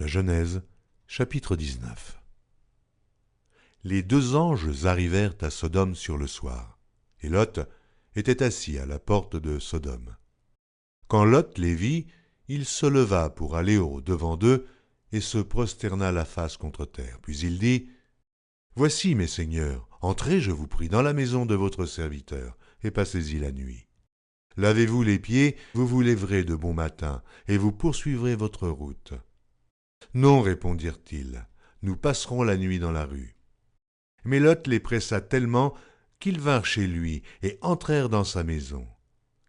La Genèse, chapitre 19. Les deux anges arrivèrent à Sodome sur le soir, et Lot était assis à la porte de Sodome. Quand Lot les vit, il se leva pour aller au-devant d'eux et se prosterna la face contre terre. Puis il dit : « Voici, mes seigneurs, entrez, je vous prie, dans la maison de votre serviteur, et passez-y la nuit. Lavez-vous les pieds, vous vous lèverez de bon matin, et vous poursuivrez votre route. » « Non, répondirent-ils, nous passerons la nuit dans la rue. » Mais Lot les pressa tellement qu'ils vinrent chez lui et entrèrent dans sa maison.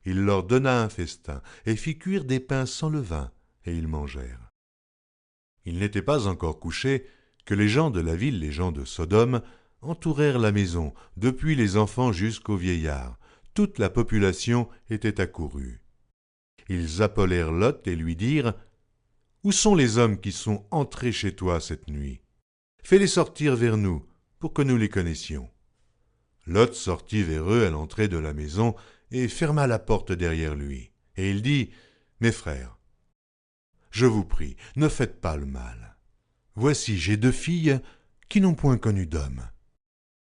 Il leur donna un festin et fit cuire des pains sans levain, et ils mangèrent. Il n'était pas encore couché que les gens de la ville, les gens de Sodome, entourèrent la maison, depuis les enfants jusqu'aux vieillards. Toute la population était accourue. Ils appelèrent Lot et lui dirent : « Où sont les hommes qui sont entrés chez toi cette nuit ? Fais-les sortir vers nous, pour que nous les connaissions. » Lot sortit vers eux à l'entrée de la maison et ferma la porte derrière lui. Et il dit : « Mes frères, je vous prie, ne faites pas le mal. Voici, j'ai deux filles qui n'ont point connu d'homme.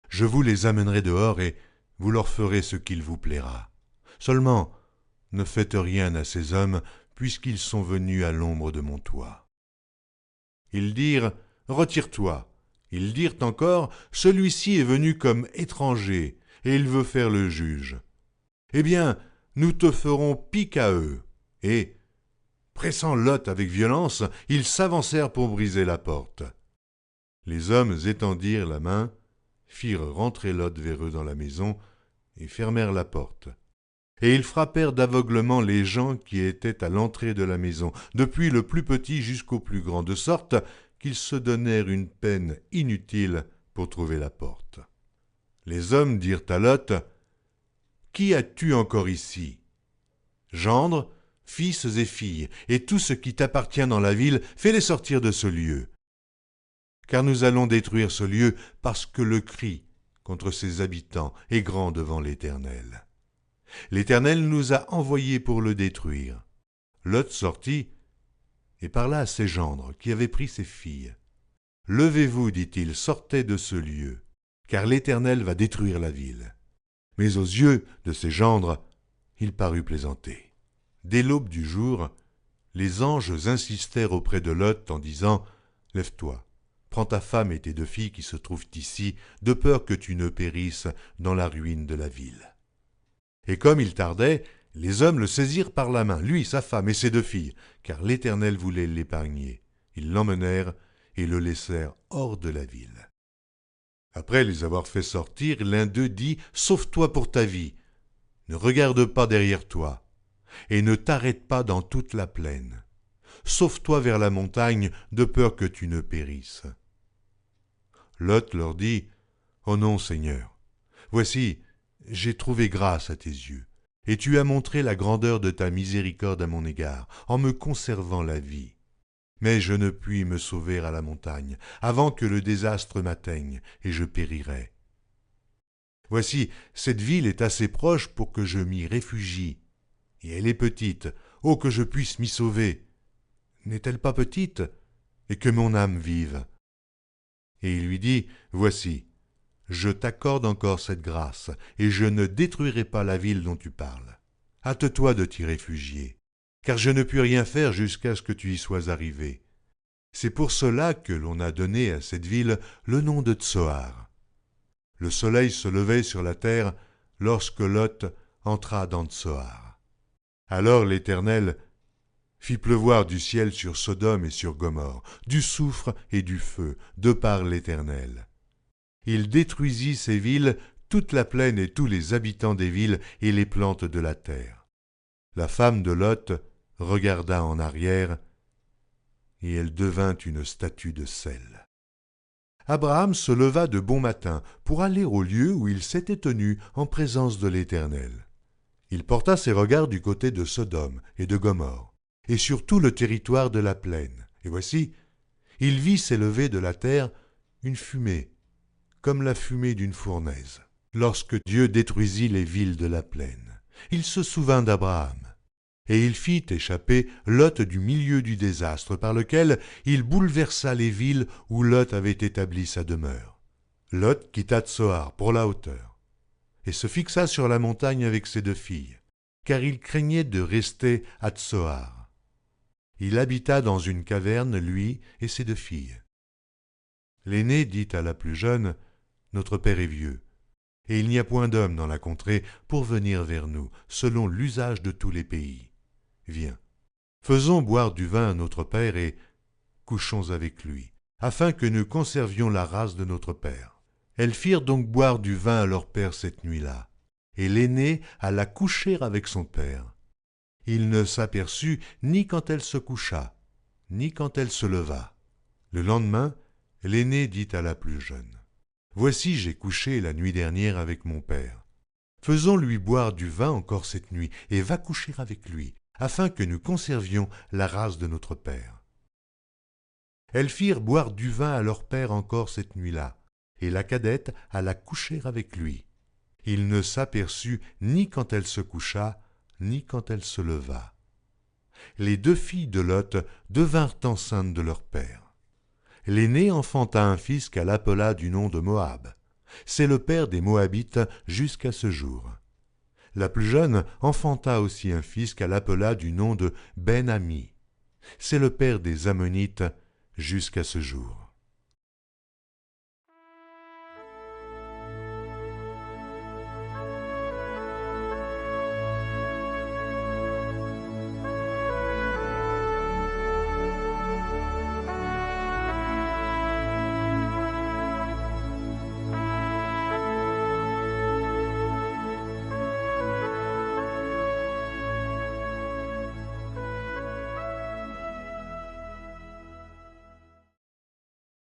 Je vous les amènerai dehors et vous leur ferez ce qu'il vous plaira. Seulement, ne faites rien à ces hommes, puisqu'ils sont venus à l'ombre de mon toit. » Ils dirent : « Retire-toi. » Ils dirent encore : « Celui-ci est venu comme étranger, et il veut faire le juge. Eh bien, nous te ferons pis qu'à eux. » Et, pressant Lot avec violence, ils s'avancèrent pour briser la porte. Les hommes étendirent la main, firent rentrer Lot vers eux dans la maison, et fermèrent la porte. Et ils frappèrent d'aveuglement les gens qui étaient à l'entrée de la maison, depuis le plus petit jusqu'au plus grand, de sorte qu'ils se donnèrent une peine inutile pour trouver la porte. Les hommes dirent à Lot : « Qui as-tu encore ici ? Gendres, fils et filles, et tout ce qui t'appartient dans la ville, fais-les sortir de ce lieu. Car nous allons détruire ce lieu, parce que le cri contre ses habitants est grand devant l'Éternel. L'Éternel nous a envoyés pour le détruire. » Lot sortit et parla à ses gendres qui avaient pris ses filles. « Levez-vous, dit-il, sortez de ce lieu, car l'Éternel va détruire la ville. » Mais aux yeux de ses gendres, il parut plaisanter. Dès l'aube du jour, les anges insistèrent auprès de Lot en disant : « Lève-toi, prends ta femme et tes deux filles qui se trouvent ici, de peur que tu ne périsses dans la ruine de la ville. » Et comme il tardait, les hommes le saisirent par la main, lui, sa femme et ses deux filles, car l'Éternel voulait l'épargner. Ils l'emmenèrent et le laissèrent hors de la ville. Après les avoir fait sortir, l'un d'eux dit : « Sauve-toi pour ta vie, ne regarde pas derrière toi, et ne t'arrête pas dans toute la plaine. Sauve-toi vers la montagne, de peur que tu ne périsses. » Lot leur dit : « Oh non, Seigneur, voici, j'ai trouvé grâce à tes yeux, et tu as montré la grandeur de ta miséricorde à mon égard, en me conservant la vie. Mais je ne puis me sauver à la montagne, avant que le désastre m'atteigne, et je périrai. Voici, cette ville est assez proche pour que je m'y réfugie, et elle est petite, oh que je puisse m'y sauver. N'est-elle pas petite, et que mon âme vive ? » Et il lui dit : « Voici, je t'accorde encore cette grâce, et je ne détruirai pas la ville dont tu parles. Hâte-toi de t'y réfugier, car je ne puis rien faire jusqu'à ce que tu y sois arrivé. C'est pour cela que l'on a donné à cette ville le nom de Tsoar. » Le soleil se levait sur la terre lorsque Lot entra dans Tsoar. Alors l'Éternel fit pleuvoir du ciel sur Sodome et sur Gomorrhe, du soufre et du feu, de par l'Éternel. Il détruisit ces villes, toute la plaine et tous les habitants des villes et les plantes de la terre. La femme de Lot regarda en arrière, et elle devint une statue de sel. Abraham se leva de bon matin pour aller au lieu où il s'était tenu en présence de l'Éternel. Il porta ses regards du côté de Sodome et de Gomorrhe, et sur tout le territoire de la plaine. Et voici, il vit s'élever de la terre une fumée, comme la fumée d'une fournaise. Lorsque Dieu détruisit les villes de la plaine, il se souvint d'Abraham, Et il fit échapper Lot du milieu du désastre par lequel il bouleversa les villes où Lot avait établi sa demeure. Lot quitta Tsoar pour la hauteur, et se fixa sur la montagne avec ses 2 filles, car il craignait de rester à Tsoar. Il habita dans une caverne, lui et ses 2 filles. L'aînée dit à la plus jeune, « Notre père est vieux, et il n'y a point d'homme dans la contrée pour venir vers nous, selon l'usage de tous les pays. Viens, faisons boire du vin à notre père et couchons avec lui, afin que nous conservions la race de notre père. » Elles firent donc boire du vin à leur père cette nuit-là, et l'aînée alla coucher avec son père. Il ne s'aperçut ni quand elle se coucha, ni quand elle se leva. Le lendemain, l'aînée dit à la plus jeune, « Voici, j'ai couché la nuit dernière avec mon père. Faisons-lui boire du vin encore cette nuit, et va coucher avec lui, afin que nous conservions la race de notre père. » Elles firent boire du vin à leur père encore cette nuit-là, et la cadette alla coucher avec lui. Il ne s'aperçut ni quand elle se coucha, ni quand elle se leva. Les 2 filles de Lot devinrent enceintes de leur père. L'aînée enfanta un fils qu'elle appela du nom de Moab. C'est le père des Moabites jusqu'à ce jour. La plus jeune enfanta aussi un fils qu'elle appela du nom de Ben-Ami. C'est le père des Ammonites jusqu'à ce jour.